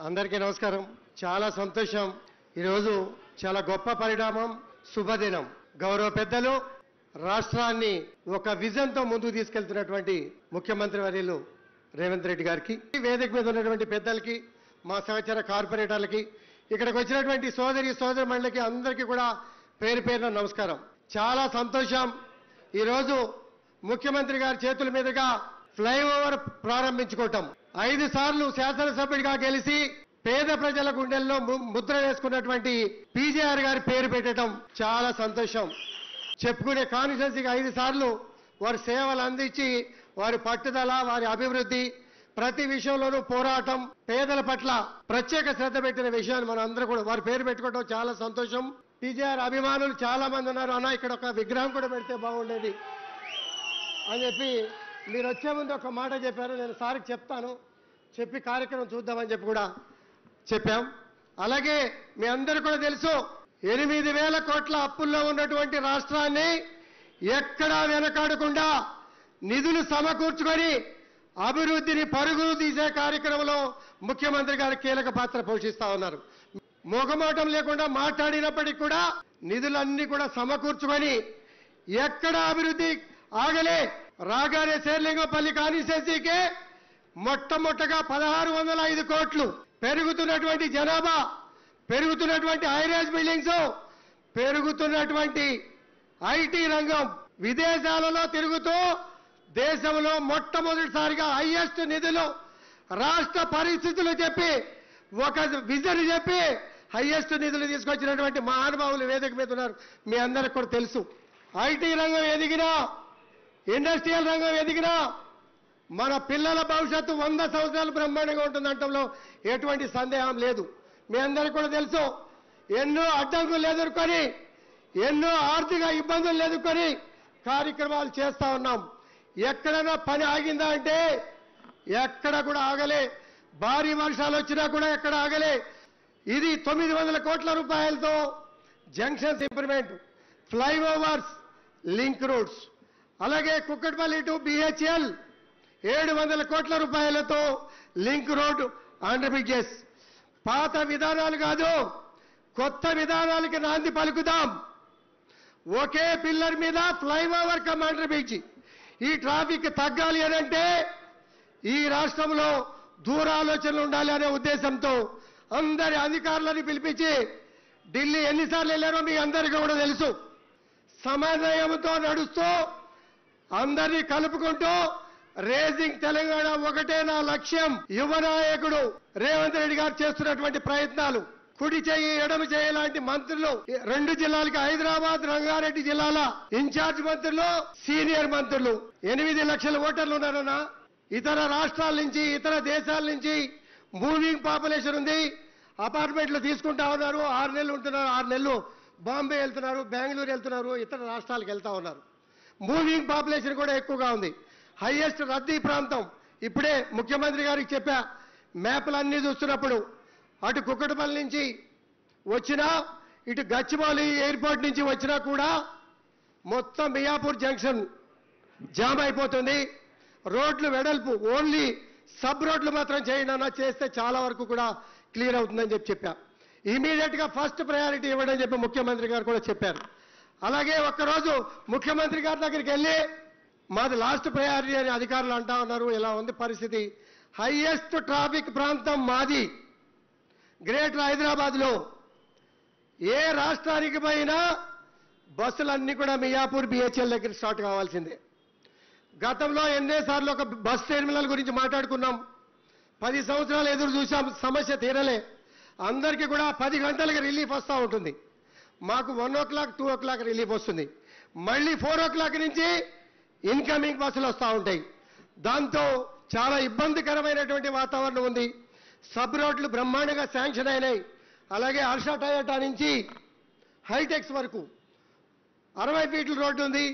అందరికీ నమస్కారం. చాలా సంతోషం. ఈరోజు చాలా గొప్ప పరిణామం, శుభదినం. గౌరవ పెద్దలు రాష్ట్రాన్ని ఒక విజన్ తో ముందుకు తీసుకెళ్తున్నటువంటి ముఖ్యమంత్రి వర్యులు రేవంత్ రెడ్డి గారికి, వేదిక మీద ఉన్నటువంటి పెద్దలకి, మా సహచర కార్పొరేటర్లకి, ఇక్కడికి వచ్చినటువంటి సోదరిమణులకి అందరికీ కూడా పేరు పేరున నమస్కారం. చాలా సంతోషం. ఈరోజు ముఖ్యమంత్రి గారి చేతుల మీదుగా ఫ్లైఓవర్ ప్రారంభించుకోవటం, 5 సార్లు శాసనసభ్యుడిగా గెలిచి పేద ప్రజల గుండెల్లో ముద్ర వేసుకున్నటువంటి పీజేఆర్ గారి పేరు పెట్టడం చాలా సంతోషం. చెప్పుకునే కాన్స్టిట్యున్సీకి 5 సార్లు వారి సేవలు అందించి వారి పట్టుదల, వారి అభివృద్ధి, ప్రతి విషయంలోనూ పోరాటం, పేదల పట్ల ప్రత్యేక శ్రద్ధ పెట్టిన విషయాన్ని మనం అందరూ కూడా వారి పేరు పెట్టుకోవడం చాలా సంతోషం. పీజేఆర్ అభిమానులు చాలా మంది ఉన్నారు. అన్న ఇక్కడ ఒక విగ్రహం కూడా పెడితే బాగుండేది అని చెప్పి మీరు వచ్చే ముందు ఒక మాట చెప్పారు. నేను సార్కి చెప్తాను, చెప్పి కార్యక్రమం చూద్దామని చెప్పి కూడా చెప్పాం. అలాగే మీ అందరూ కూడా తెలుసు, 8,000 కోట్ల అప్పుల్లో ఉన్నటువంటి రాష్ట్రాన్ని ఎక్కడా వెనకాడకుండా నిధులు సమకూర్చుకొని అభివృద్ధిని పరుగులు తీసే కార్యక్రమంలో ముఖ్యమంత్రి గారు కీలక పాత్ర పోషిస్తా ఉన్నారు. మొగమాటం లేకుండా మాట్లాడినప్పటికీ కూడా నిధులన్నీ కూడా సమకూర్చుకొని ఎక్కడ అభివృద్ధి ఆగలే. రాగానే శేర్లింగంపల్లి కాన్స్టిట్యున్సీకే మొట్టమొదటగా 1,605 కోట్లు, పెరుగుతున్నటువంటి జనాభా, పెరుగుతున్నటువంటి హైరేజ్ బిల్డింగ్స్, పెరుగుతున్నటువంటి ఐటీ రంగం, విదేశాలలో తిరుగుతూ దేశంలో మొట్టమొదటిసారిగా హైయెస్ట్ నిధులు, రాష్ట్ర పరిస్థితులు చెప్పి ఒక విజన్ చెప్పి హైయెస్ట్ నిధులు తీసుకొచ్చినటువంటి మహానుభావులు వేదిక మీద ఉన్నారు. మీ అందరికి కూడా తెలుసు. ఐటీ రంగం ఎదిగినా, ఇండస్ట్రియల్ రంగం ఎదిగినా మన పిల్లల భవిష్యత్తు 100 సంవత్సరాలు బ్రహ్మాండంగా ఉంటుందంటంలో ఎటువంటి సందేహం లేదు. మీ అందరికీ కూడా తెలుసు. ఎన్నో అడ్డంకులు ఎదుర్కొని, ఎన్నో ఆర్థిక ఇబ్బందులు ఎదుర్కొని కార్యక్రమాలు చేస్తా ఉన్నాం. ఎక్కడైనా పని ఆగిందా అంటే ఎక్కడ కూడా ఆగలే. భారీ వర్షాలు వచ్చినా కూడా ఎక్కడ ఆగలే. ఇది 900 కోట్ల రూపాయలతో junctions improvement, flyovers, link roads, అలాగే కుక్కట్పల్లి టు బిహెచ్ఎల్ 700 కోట్ల రూపాయలతో లింక్ రోడ్, అండర్ బ్రిడ్జెస్. పాత విధానాలు కాదు, కొత్త విధానాలకి నాంది పలుకుదాం. ఒకే పిల్లర్ మీద ఫ్లైఓవర్ కమ్ అండర్ బ్రిడ్జ్. ఈ ట్రాఫిక్ తగ్గాలి అనంటే ఈ రాష్ట్రంలో దూరాలోచనలు ఉండాలి అనే ఉద్దేశంతో అందరి అధికారులను పిలిపించి ఢిల్లీ ఎన్నిసార్లు వెళ్ళారో మీ అందరికీ కూడా తెలుసు. సమన్వయంతో నడుస్తూ అందరినీ కలుపుకుంటూ రేజింగ్ తెలంగాణ ఒకటే నా లక్ష్యం. యువ నాయకుడు రేవంత్ రెడ్డి గారు చేస్తున్నటువంటి ప్రయత్నాలు, కుడి చేయి ఎడమ చేయి లాంటి మంత్రులు 2 జిల్లాలకి, హైదరాబాద్ రంగారెడ్డి జిల్లాల ఇన్ఛార్జ్ మంత్రులు, సీనియర్ మంత్రులు, 8 లక్షల ఓటర్లు ఉన్నారన్నా. ఇతర రాష్ట్రాల నుంచి, ఇతర దేశాల నుంచి మూవింగ్ పాపులేషన్ ఉంది. అపార్ట్మెంట్లు తీసుకుంటా ఉన్నారు. 6 నెలలు ఉంటున్నారు, 6 నెలలు బాంబే వెళ్తున్నారు, బెంగళూరు వెళ్తున్నారు, ఇతర రాష్ట్రాలకు వెళ్తా ఉన్నారు. మూవింగ్ పాపులేషన్ కూడా ఎక్కువగా ఉంది. హైయెస్ట్ రద్దీ ప్రాంతం. ఇప్పుడే ముఖ్యమంత్రి గారికి చెప్పా, మ్యాప్లన్నీ చూస్తున్నప్పుడు అటు కుక్కటపల్లి నుంచి వచ్చినా, ఇటు గచ్చిబౌలి ఎయిర్పోర్ట్ నుంచి వచ్చినా కూడా మొత్తం మియాపూర్ జంక్షన్ జామ్ అయిపోతుంది. రోడ్లు వెడల్పు, ఓన్లీ సబ్ రోడ్లు మాత్రం చేయండి అన్న, చేస్తే చాలా వరకు కూడా క్లియర్ అవుతుందని చెప్పా. ఇమీడియట్ గా ఫస్ట్ ప్రయారిటీ ఇవ్వడం చెప్పి ముఖ్యమంత్రి గారు కూడా చెప్పారు. అలాగే ఒక్కరోజు ముఖ్యమంత్రి గారి దగ్గరికి వెళ్ళి మాది లాస్ట్ ప్రయారిటీ అని అధికారులు అంటా ఉన్నారు. ఇలా ఉంది పరిస్థితి. హైయెస్ట్ ట్రాఫిక్ ప్రాంతం మాది. గ్రేటర్ హైదరాబాద్ లో ఏ రాష్ట్రానికి పోయినా బస్సులన్నీ కూడా మియాపూర్ బిహెచ్ఎల్ దగ్గర స్టార్ట్ కావాల్సిందే. గతంలో ఎన్నిసార్లు ఒక బస్ టెర్మినల్ గురించి మాట్లాడుకున్నాం. 10 సంవత్సరాలు ఎదురు చూసాం, సమస్య తీరలే. అందరికీ కూడా 10 గంటలకి రిలీఫ్ వస్తూ ఉంటుంది. మాకు 1 o'clock 2 o'clock రిలీఫ్ వస్తుంది. మళ్ళీ 4 o'clock నుంచి ఇన్కమింగ్ బస్సులు వస్తూ ఉంటాయి. దాంతో చాలా ఇబ్బందికరమైనటువంటి వాతావరణం ఉంది. సబ్ రోడ్లు బ్రహ్మాండంగా శాంక్షన్ అయినాయి. అలాగే హర్ష టయోటా నుంచి హైటెక్స్ వరకు 60 ఫీట్ల రోడ్డు ఉంది.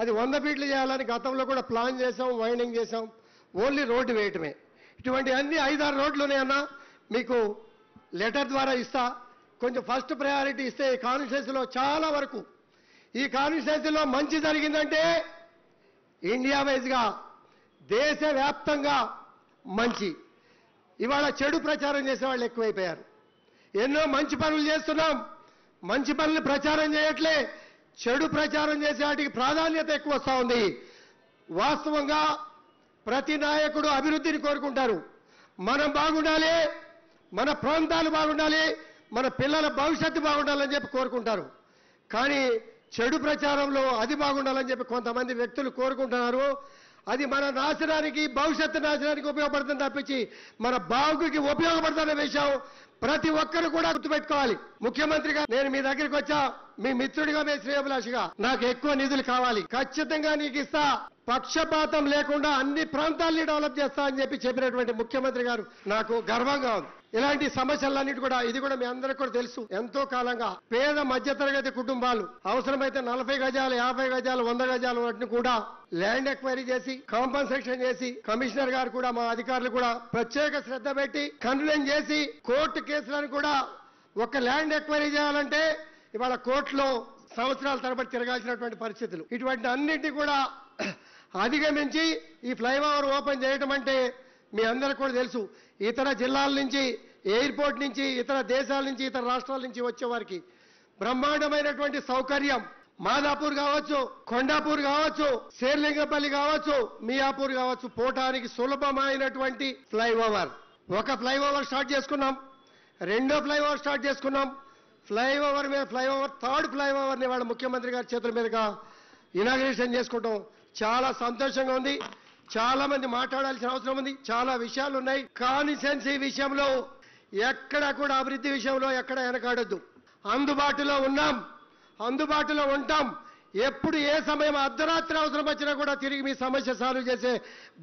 అది 100 ఫీట్లు చేయాలని గతంలో కూడా ప్లాన్ చేసాం, వైండింగ్ చేసాం. ఓన్లీ రోడ్డు వేయటమే. ఇటువంటి అన్ని 5-6 రోడ్లు ఉన్నాయన్నా, మీకు లెటర్ ద్వారా ఇస్తా. కొంచెం ఫస్ట్ ప్రయారిటీ ఇస్తే ఈ కాన్స్టిట్యున్సీలో చాలా వరకు, ఈ కాన్స్టిట్యున్సీలో మంచి జరిగిందంటే ఇండియా వైజ్గా దేశవ్యాప్తంగా మంచి. ఇవాళ చెడు ప్రచారం చేసే వాళ్ళు ఎక్కువైపోయారు. ఎన్నో మంచి పనులు చేస్తున్నాం, మంచి పనులు ప్రచారం చేయట్లే, చెడు ప్రచారం చేసే వాటికి ప్రాధాన్యత ఎక్కువ వస్తూ ఉంది. వాస్తవంగా ప్రతి నాయకుడు అభివృద్ధిని కోరుకుంటారు. మనం బాగుండాలి, మన ప్రాంతాలు బాగుండాలి, మన పిల్లల భవిష్యత్తు బాగుండాలని చెప్పి కోరుకుంటారు. కానీ చెడు ప్రచారంలో అది బాగుండాలని చెప్పి కొంతమంది వ్యక్తులు కోరుకుంటున్నారు. అది మన నాశనానికి, భవిష్యత్తు నాశనానికి ఉపయోగపడుతుంది తప్పించి మన బాగుకి ఉపయోగపడుతున్న విషయం ప్రతి ఒక్కరు కూడా గుర్తుపెట్టుకోవాలి. ముఖ్యమంత్రిగా నేను మీ దగ్గరికి వచ్చా, మీ మిత్రుడిగా, మీ శ్రేయభిలాషిగా నాకు ఎక్కువ నిధులు కావాలి, ఖచ్చితంగా నీకు ఇస్తా, పక్షపాతం లేకుండా అన్ని ప్రాంతాల్ని డెవలప్ చేస్తా అని చెప్పినటువంటి ముఖ్యమంత్రి గారు నాకు గర్వంగా ఉంది. ఇలాంటి సమస్యలన్నిటి కూడా, ఇది కూడా మీ అందరికీ కూడా తెలుసు, ఎంతో కాలంగా పేద మధ్యతరగతి కుటుంబాలు అవసరమైతే 40 గజాలు, 50 గజాలు, 100 గజాలు వాటిని కూడా ల్యాండ్ ఎక్వైరీ చేసి కాంపన్సేషన్ చేసి కమిషనర్ గారు కూడా, మా అధికారులు కూడా ప్రత్యేక శ్రద్ధ పెట్టి కన్వెన్ చేసి కోర్టు కేసులను కూడా, ఒక ల్యాండ్ ఎక్వైరీ చేయాలంటే ఇవాళ కోర్టులో సంవత్సరాల తరబడి తిరగాల్సినటువంటి పరిస్థితులు. ఇటువంటి అన్నింటినీ కూడా అధిగమించి ఈ ఫ్లైఓవర్ ఓపెన్ చేయడం అంటే మీ అందరికీ కూడా తెలుసు, ఇతర జిల్లాల నుంచి, ఎయిర్పోర్ట్ నుంచి, ఇతర దేశాల నుంచి, ఇతర రాష్ట్రాల నుంచి వచ్చే వారికి బ్రహ్మాండమైనటువంటి సౌకర్యం. మాదాపూర్ కావచ్చు, కొండాపూర్ కావచ్చు, శేర్లింగపల్లి కావచ్చు, మియాపూర్ కావచ్చు, పోవటానికి సులభమైనటువంటి ఫ్లైఓవర్. ఒక ఫ్లైఓవర్ స్టార్ట్ చేసుకున్నాం, రెండో ఫ్లైఓవర్ స్టార్ట్ చేసుకున్నాం, ఫ్లైఓవర్ మీద ఫ్లైఓవర్, థర్డ్ ఫ్లైఓవర్ని వాళ్ళ ముఖ్యమంత్రి గారి చేతుల మీదుగా ఇనాగ్రేషన్ చేసుకోవడం చాలా సంతోషంగా ఉంది. చాలా మంది మాట్లాడాల్సిన అవసరం ఉంది, చాలా విషయాలు ఉన్నాయి. కాన్స్టిట్యుయెన్సీ విషయంలో ఎక్కడ కూడా అభివృద్ధి విషయంలో ఎక్కడ వెనకాడొద్దు. అందుబాటులో ఉన్నాం, అందుబాటులో ఉంటాం. ఎప్పుడు ఏ సమయం అర్ధరాత్రి అవసరం వచ్చినా కూడా తిరిగి మీ సమస్య సాల్వ్ చేసే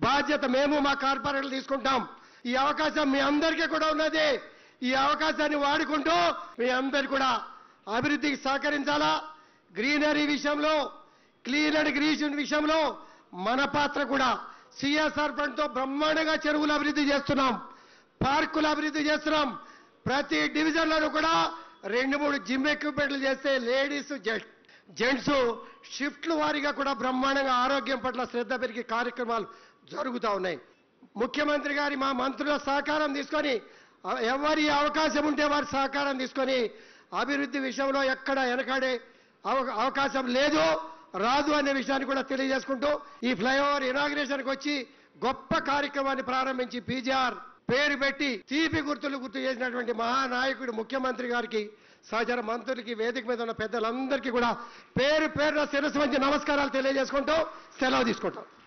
బాధ్యత మేము, మా కార్పొరేటర్లు తీసుకుంటాం. ఈ అవకాశం మీ అందరికీ కూడా ఉన్నది. ఈ అవకాశాన్ని వాడుకుంటూ మీ అందరు కూడా అభివృద్ధికి సహకరించాలా. గ్రీనరీ విషయంలో, క్లీన్ అండ్ గ్రీన్ విషయంలో మన పాత్ర కూడా సిఎస్ఆర్ ఫండ్తో బ్రహ్మాండంగా చెరువులు అభివృద్ధి చేస్తున్నాం, పార్కులు అభివృద్ధి చేస్తున్నాం. ప్రతి డివిజన్లను కూడా 2-3 జిమ్ ఎక్విప్మెంట్లు చేస్తే లేడీస్, జెంట్స్ షిఫ్ట్ల వారీగా కూడా బ్రహ్మాండంగా ఆరోగ్యం పట్ల శ్రద్ధ పెరిగే కార్యక్రమాలు జరుగుతూ ఉన్నాయి. ముఖ్యమంత్రి గారి, మా మంత్రుల సహకారం తీసుకొని, ఎవరి అవకాశం ఉంటే వారి సహకారం తీసుకొని అభివృద్ధి విషయంలో ఎక్కడ వెనకాడే అవకాశం లేదు, రాదు అనే విషయాన్ని కూడా తెలియజేసుకుంటూ ఈ ఫ్లైఓవర్ ఇనాగ్రేషన్కి వచ్చి గొప్ప కార్యక్రమాన్ని ప్రారంభించి పీజీఆర్ పేరు పెట్టి తీపి గుర్తులు గుర్తు చేసినటువంటి మహానాయకుడు ముఖ్యమంత్రి గారికి, సహచర మంత్రులకి, వేదిక మీద ఉన్న పెద్దలందరికీ కూడా పేరు పేరున శిరస్సు వంచి నమస్కారాలు తెలియజేసుకుంటూ సెలవు తీసుకుంటాం.